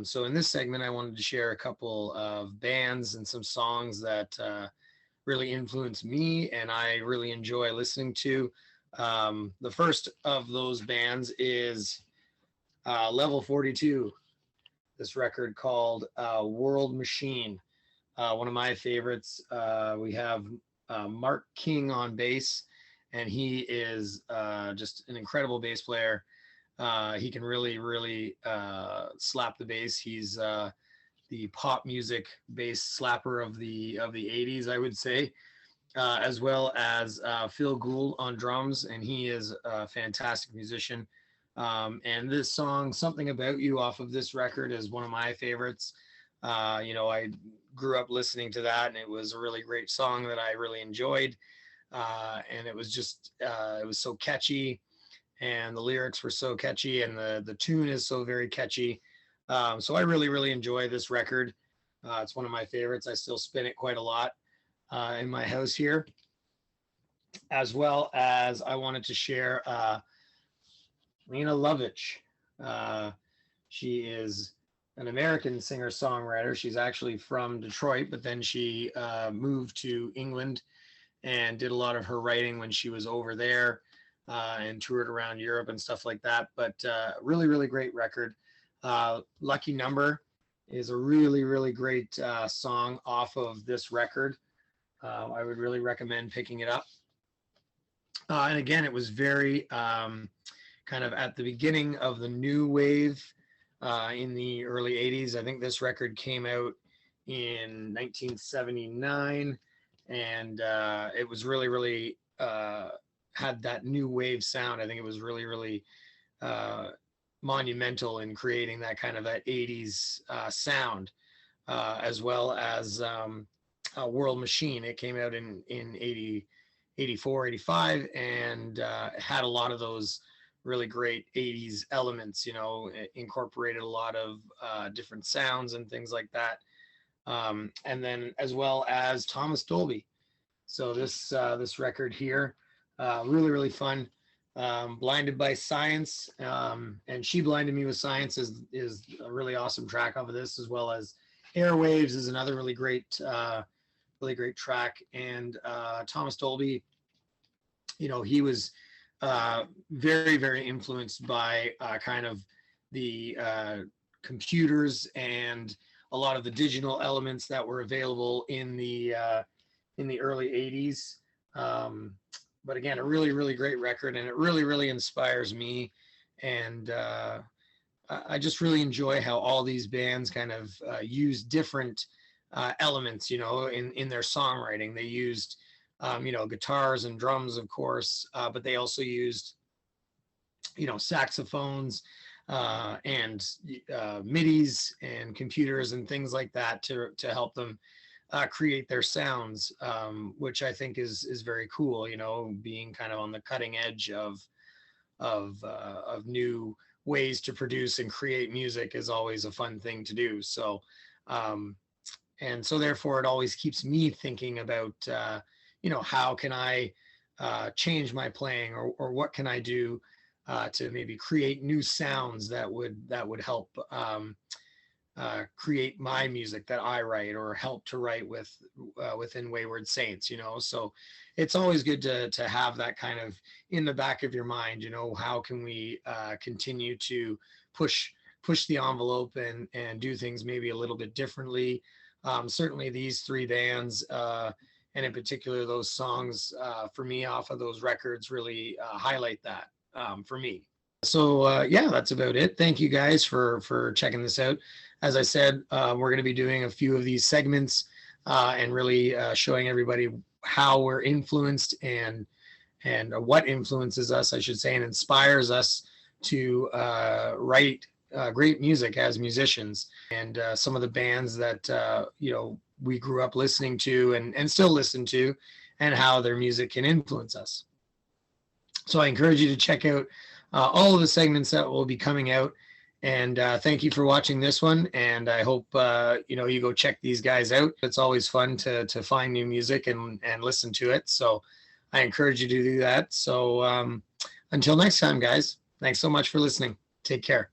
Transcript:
So in this segment, I wanted to share a couple of bands and some songs that really influenced me and I really enjoy listening to. The first of those bands is Level 42, this record called World Machine. One of my favorites. We have Mark King on bass, and he is just an incredible bass player. He can really slap the bass. He's the pop music bass slapper of the 80s, I would say, as well as Phil Gould on drums, and he is a fantastic musician. And this song, Something About You, off of this record, is one of my favorites. I grew up listening to that, and it was a really great song that I really enjoyed. And it was just, it was so catchy, and the lyrics were so catchy, and the tune is so very catchy. So I really enjoy this record. It's one of my favorites. I still spin it quite a lot in my house here. As well as I wanted to share Lina Lovich. She is an American singer-songwriter. She's actually from Detroit, but then she moved to England and did a lot of her writing when she was over there and toured around Europe and stuff like that. But really great record. Lucky Number is a really great song off of this record. I would really recommend picking it up. And again, it was very kind of at the beginning of the new wave in the early 80s. I think this record came out in 1979, and it was really had that new wave sound. I think it was really monumental in creating that kind of that 80s sound, as well as World Machine. It came out in 84, 85, and had a lot of those really great 80s elements, incorporated a lot of different sounds and things like that. And then as well as Thomas Dolby. So this record here, really fun. Blinded by Science, and She Blinded Me with Science is a really awesome track off of this, as well as Airwaves is another really great track. And Thomas Dolby, he was very influenced by kind of the computers and a lot of the digital elements that were available in the early 80s. But again, a really great record, and it really inspires me. And I just really enjoy how all these bands kind of use different elements, in their songwriting. They used guitars and drums, of course, but they also used, saxophones and MIDIs and computers and things like that to help them create their sounds, which I think is very cool. Being kind of on the cutting edge of new ways to produce and create music is always a fun thing to do. So, and so therefore, it always keeps me thinking about how can I change my playing, or what can I do to maybe create new sounds that would help create my music that I write, or help to write within Wayward Saints. So it's always good to have that kind of in the back of your mind. How can we continue to push the envelope and do things maybe a little bit differently. Certainly these three bands, and in particular those songs for me off of those records, really highlight that for me. So yeah, that's about it. Thank you guys for checking this out. As I said, we're going to be doing a few of these segments and really showing everybody how we're influenced and what influences us, I should say, and inspires us to write great music as musicians, and some of the bands that we grew up listening to and still listen to, and how their music can influence us. So I encourage you to check out all of the segments that will be coming out. And thank you for watching this one. And I hope you go check these guys out. It's always fun to find new music and listen to it. So I encourage you to do that. So until next time, guys, thanks so much for listening. Take care.